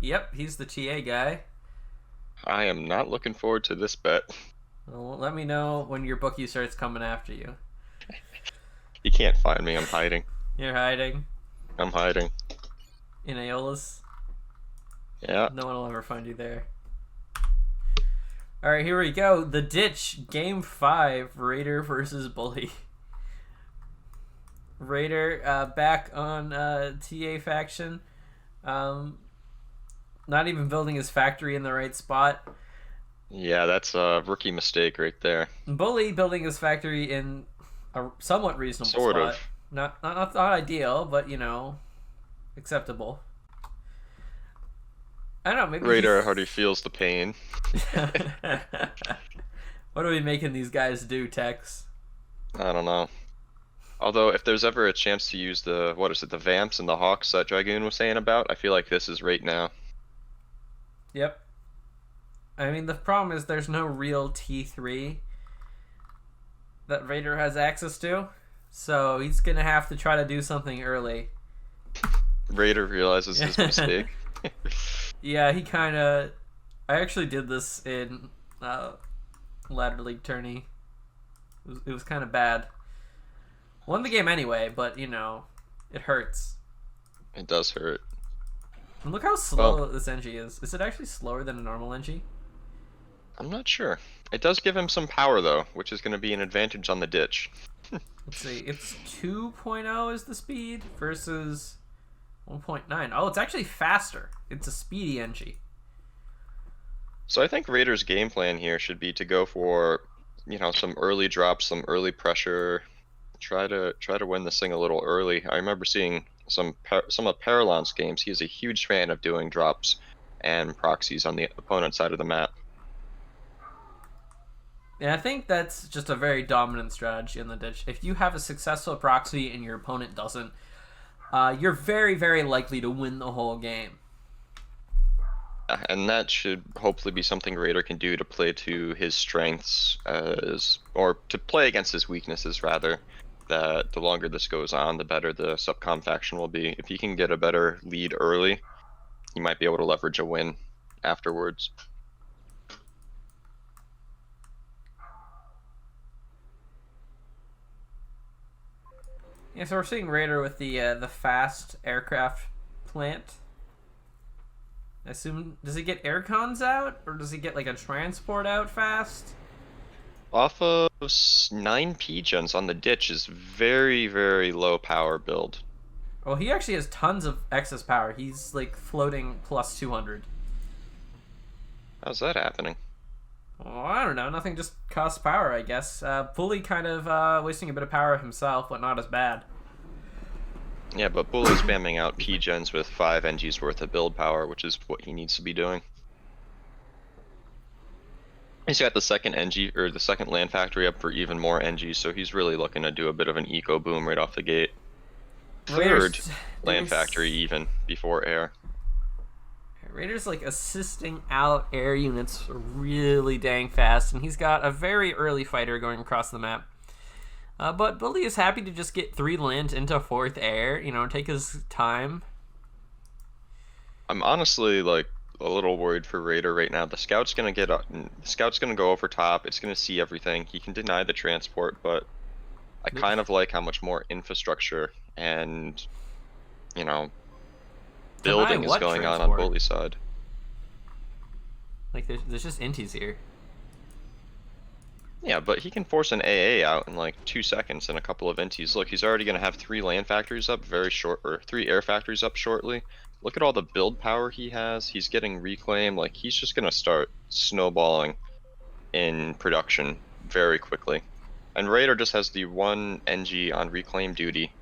Yep, he's the TA guy. I am not looking forward to this bet. Well, let me know when your bookie starts coming after you. You can't find me. I'm hiding. You're hiding I'm hiding. in Aeolus. Yeah. No one will ever find you there. All right, here we go. The Ditch, Game 5, Raider versus Bully. Raider back on TA faction. Not even building his factory in the right spot. Yeah, that's a rookie mistake right there. Bully building his factory in a somewhat reasonable Sort spot. of. Not ideal, but acceptable. I don't know, maybe Raider already feels the pain. What are we making these guys do, Tex? I don't know. Although, if there's ever a chance to use the, what is it, the Vamps and the Hawks that Dragoon was saying about, I feel like this is right now. Yep. I mean, the problem is there's no real T3 that Raider has access to, so he's gonna have to try to do something early. Raider realizes his mistake. Yeah, he kind of. I actually did this in Ladder League tourney. It was kind of bad. Won the game anyway, but it hurts. It does hurt. And look how slow this NG is. Is it actually slower than a normal NG? I'm not sure. It does give him some power, though, which is going to be an advantage on the ditch. Let's see. It's 2.0 is the speed versus 1.9. Oh, it's actually faster. It's a speedy NG. So I think Raider's game plan here should be to go for, some early drops, some early pressure. Try to win this thing a little early. I remember seeing some of Paralon's games. He is a huge fan of doing drops and proxies on the opponent's side of the map. And I think that's just a very dominant strategy in the ditch. If you have a successful proxy and your opponent doesn't, you're very, very likely to win the whole game. And that should hopefully be something Raider can do to play to his strengths, or to play against his weaknesses, rather. That the longer this goes on, the better the subcom faction will be. If he can get a better lead early, he might be able to leverage a win afterwards. Yeah, so we're seeing Raider with the fast aircraft plant. I assume, does he get air cons out, or does he get like a transport out fast? Off of 9 P-gens on the ditch is very, very low power build. Well, he actually has tons of excess power. He's like floating plus 200. How's that happening? Well, I don't know. Nothing just costs power, I guess. Bully kind of wasting a bit of power himself, but not as bad. Yeah, but Bully's spamming out P-gens with 5 NG's worth of build power, which is what he needs to be doing. He's got the second NG, or the second land factory up for even more NG, so he's really looking to do a bit of an eco boom right off the gate. Third land factory even before air. Raider's like assisting out air units really dang fast, and he's got a very early fighter going across the map. But Bully is happy to just get 3 land into 4th air, take his time. I'm honestly like a little worried for Raider right now. The scout's gonna go over top. It's gonna see everything. He can deny the transport, but I kind of like how much more infrastructure and building is going on Bully's side. Like there's just inties here. Yeah, but he can force an AA out in like 2 seconds and a couple of inties. Look, he's already gonna have 3 land factories up very short, or 3 air factories up shortly. Look at all the build power he has. He's getting reclaim. Like, he's just gonna start snowballing in production very quickly. And Raider just has the 1 NG on reclaim duty.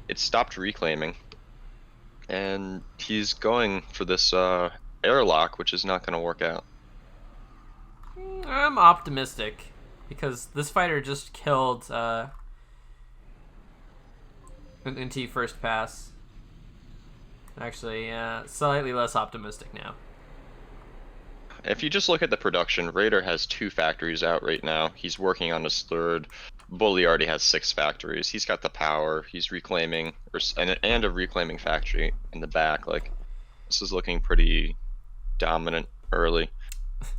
It stopped reclaiming. And he's going for this airlock, which is not gonna work out. I'm optimistic, because this fighter just killed an NT first pass. Actually, slightly less optimistic now. If you just look at the production, Raider has 2 factories out right now. He's working on his 3rd. Bully already has 6 factories. He's got the power. He's reclaiming, and a reclaiming factory in the back. Like, This is looking pretty dominant early.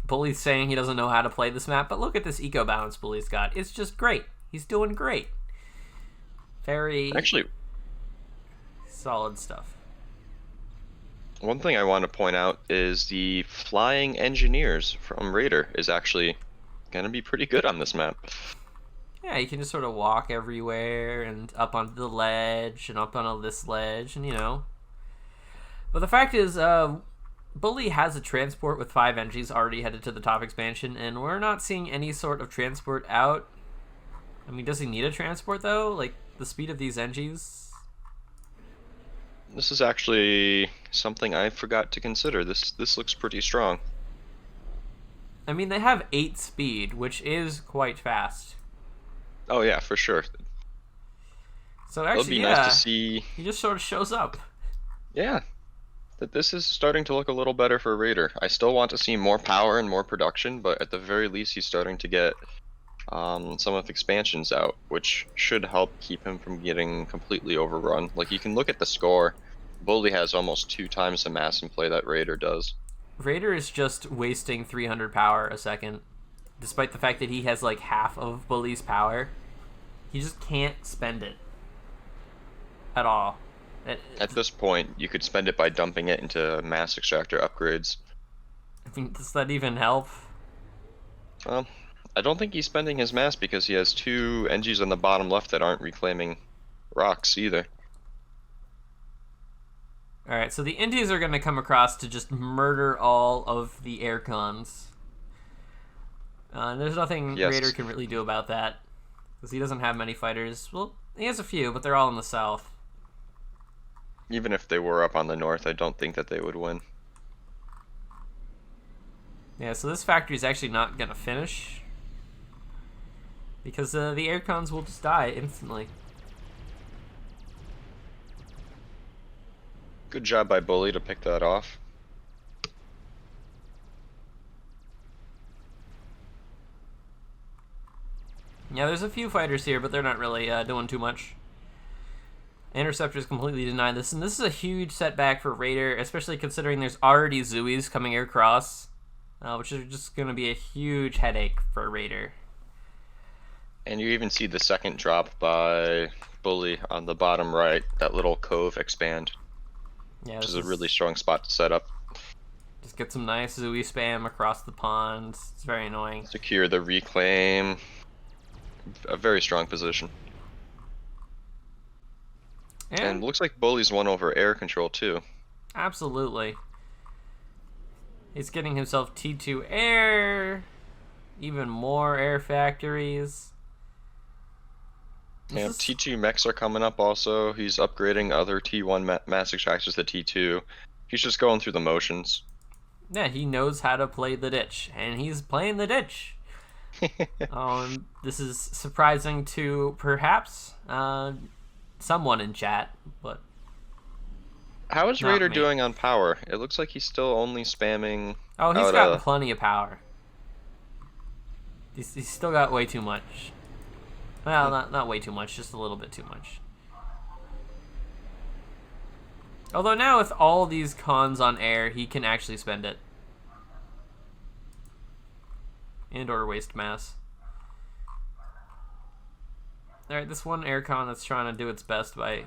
Bully's saying he doesn't know how to play this map, but look at this eco balance Bully's got. It's just great. He's doing great. Very Actually, solid stuff. one thing I want to point out is the flying engineers from Raider is actually going to be pretty good on this map. Yeah, you can just sort of walk everywhere and up onto the ledge and up onto this ledge, and you know. But the fact is, Bully has a transport with 5 NGs already headed to the top expansion, and we're not seeing any sort of transport out. I mean, does he need a transport, though? Like, the speed of these NGs? This is actually something I forgot to consider. This looks pretty strong. I mean, they have 8 speed, which is quite fast. Oh yeah, for sure. So actually, It'll be yeah, nice to see. he just sort of shows up. Yeah, that this is starting to look a little better for Raider. I still want to see more power and more production, but at the very least, he's starting to get some of expansions out, which should help keep him from getting completely overrun. Like, you can look at the score. Bully has almost 2 times the mass in play that Raider does. Raider is just wasting 300 power a second, despite the fact that he has like half of Bully's power. He just can't spend it at all. At this point, you could spend it by dumping it into mass extractor upgrades. I mean, does that even help? Well, I don't think he's spending his mass because he has 2 NGs on the bottom left that aren't reclaiming rocks either. Alright, so the Indies are going to come across to just murder all of the air cons. There's nothing Raider can really do about that, because he doesn't have many fighters. Well, he has a few, but they're all in the south. Even if they were up on the north, I don't think that they would win. Yeah, so this factory is actually not going to finish, because the air cons will just die instantly. Good job by Bully to pick that off. Yeah, there's a few fighters here, but they're not really doing too much. Interceptors completely denied this, and this is a huge setback for Raider, especially considering there's already Zooies coming across, which is just going to be a huge headache for Raider. And you even see the second drop by Bully on the bottom right, that little cove expand. Yeah, which is a really strong spot to set up. Just get some nice Zooey spam across the pond. It's very annoying. Secure the reclaim. A very strong position. And looks like Bully's won over air control too. Absolutely. He's getting himself T2 air. Even more air factories. Yeah, T2 mechs are coming up also. He's upgrading other T1 mass extractors to T2. He's just going through the motions. Yeah, he knows how to play the ditch, and he's playing the ditch. This is surprising to perhaps someone in chat, but how is Raider doing on power? It looks like he's still only spamming. Oh, he's got plenty of power. He's still got way too much. Well, not way too much, just a little bit too much. Although now with all these cons on air, he can actually spend it. And or waste mass. Alright, this one air con that's trying to do its best by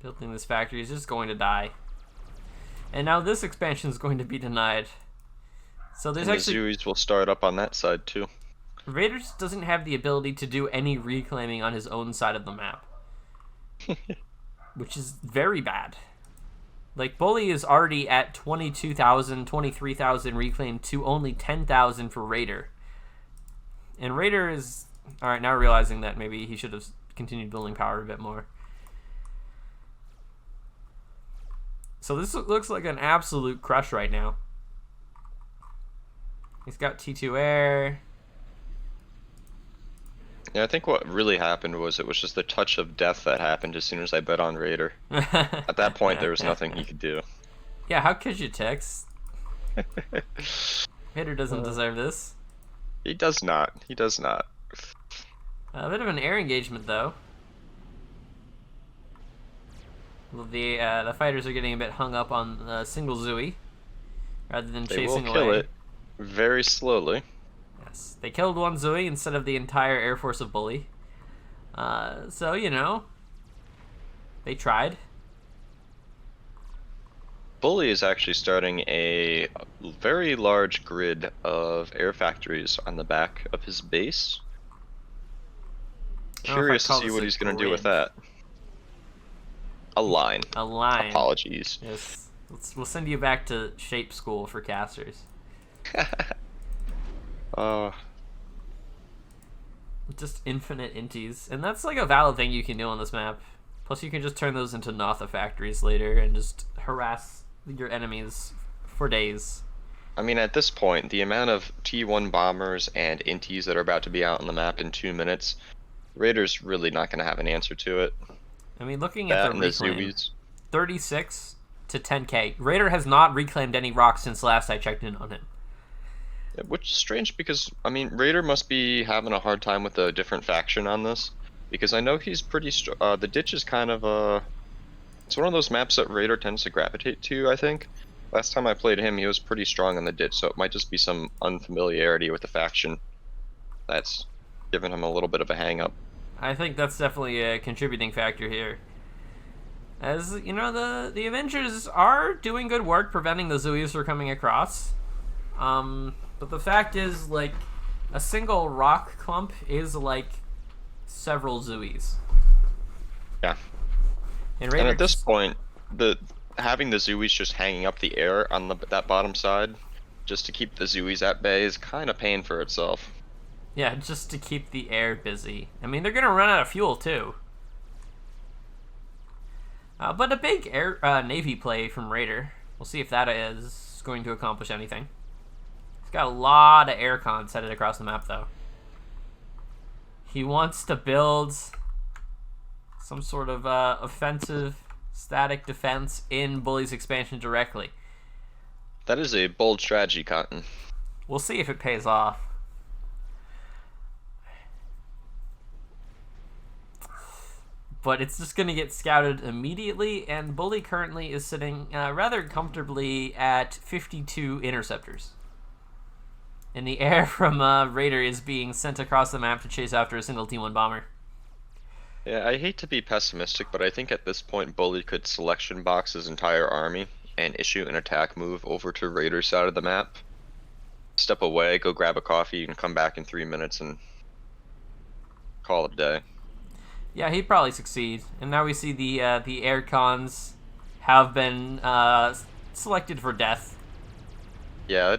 building this factory is just going to die. And now this expansion is going to be denied. So there's and actually... the Zooies will start up on that side too. Raiders doesn't have the ability to do any reclaiming on his own side of the map. Which is very bad. Like, Bully is already at 22,000, 23,000 reclaimed to only 10,000 for Raider. And Raider is, alright, now realizing that maybe he should have continued building power a bit more. So this looks like an absolute crush right now. He's got T2 air. Yeah, I think what really happened was it was just the touch of death that happened as soon as I bet on Raider. At that point, there was nothing he could do. Yeah, how could you, Tex? Raider doesn't deserve this. He does not. He does not. A bit of an air engagement, though. The fighters are getting a bit hung up on a single Zooey rather than chasing They will kill away. it very slowly. Yes, they killed one Zooey instead of the entire Air Force of Bully. So, you know, they tried. Bully is actually starting a very large grid of air factories on the back of his base. Curious to see what he's going to do with that. A line. A line. Apologies. Yes. We'll send you back to shape school for casters. Just infinite inties. And that's like a valid thing you can do on this map. Plus you can just turn those into Notha factories later and just harass your enemies for days. I mean, at this point, the amount of T1 bombers and inties that are about to be out on the map in 2 minutes, Raiders really not going to have an answer to it. I mean, looking at the reclaim, Zoomies. 36 to 10k. Raider has not reclaimed any rocks since last I checked in on him. Yeah, which is strange because, I mean, Raider must be having a hard time with a different faction on this. Because I know he's pretty the ditch is kind of it's one of those maps that Raider tends to gravitate to, I think. Last time I played him, he was pretty strong on the ditch, so it might just be some unfamiliarity with the faction that's given him a little bit of a hang-up. I think that's definitely a contributing factor here. As, you know, the Avengers are doing good work preventing the Zooies from coming across. But the fact is, like, a single rock clump is like several Zooies. Yeah. And at this point, having the Zooies just hanging up the air on that bottom side, just to keep the Zooies at bay, is kind of paying for itself. Yeah, just to keep the air busy. I mean, they're gonna run out of fuel too. But a big air Navy play from Raider. We'll see if that is going to accomplish anything. He's got a lot of air cons headed across the map, though. He wants to build some sort of offensive static defense in Bully's expansion directly. That is a bold strategy, Cotton. We'll see if it pays off. But it's just going to get scouted immediately, and Bully currently is sitting rather comfortably at 52 interceptors. And the air from Raider is being sent across the map to chase after a single T1 bomber. Yeah, I hate to be pessimistic, but I think at this point Bully could selection box his entire army and issue an attack move over to Raider's side of the map. Step away, go grab a coffee, and come back in 3 minutes and call it a day. Yeah, he'd probably succeed. And now we see the air cons have been selected for death. Yeah,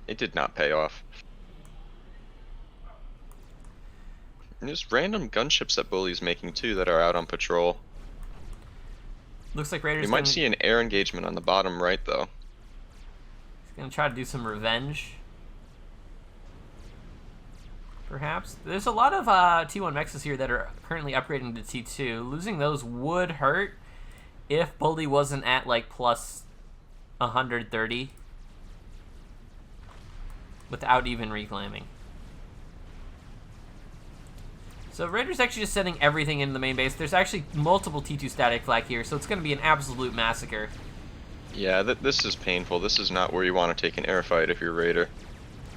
it did not pay off. And there's random gunships that Bully's making too that are out on patrol. Looks like Raiders. You might see an air engagement on the bottom right though. He's gonna try to do some revenge. Perhaps. There's a lot of T1 mexes here that are currently upgrading to T2. Losing those would hurt if Bully wasn't at like plus 130 without even reclaiming. So Raider's actually just sending everything into the main base. There's actually multiple T2 static flag here, so it's going to be an absolute massacre. Yeah, this is painful. This is not where you want to take an air fight if you're Raider.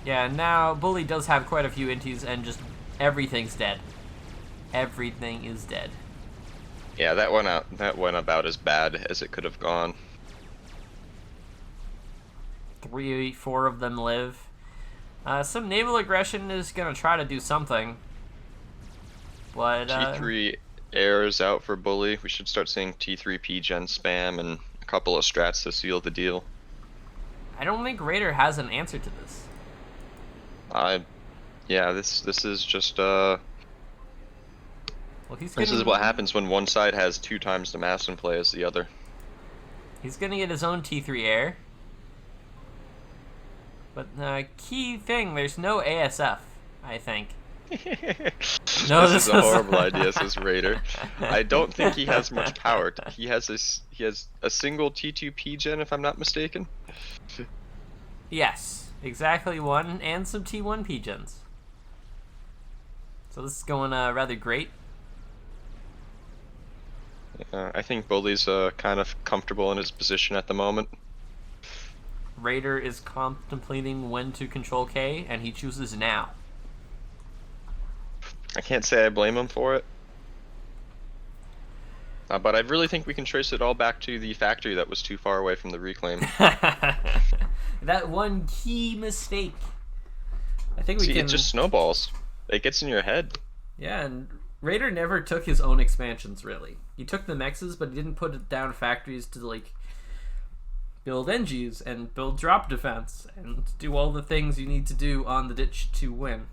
Yeah, now Bully does have quite a few inties, and just everything's dead. Everything is dead. Yeah, that went about as bad as it could have gone. 3-4 of them live. Some naval aggression is going to try to do something. But T3 air is out for Bully. We should start seeing T3 P-gen spam and a couple of strats to seal the deal. I don't think Raider has an answer to this. Yeah, this is just Well, this is what happens when one side has 2 times the mass in play as the other. He's gonna get his own T3 air. But key thing, there's no ASF, I think. No, this is a horrible idea, says Raider. I don't think he has much power. He has a single T2 P-gen, if I'm not mistaken. Yes, exactly one, and some T1 P-gens. So this is going rather great. I think Bully's kind of comfortable in his position at the moment. Raider is contemplating when to control K, and he chooses now. I can't say I blame him for it. But I really think we can trace it all back to the factory that was too far away from the reclaim. That one key mistake. I think we See, can... it just snowballs. It gets in your head. Yeah, and Raider never took his own expansions, really. He took the mexes, but he didn't put down factories to, like, build NGs and build drop defense and do all the things you need to do on the ditch to win.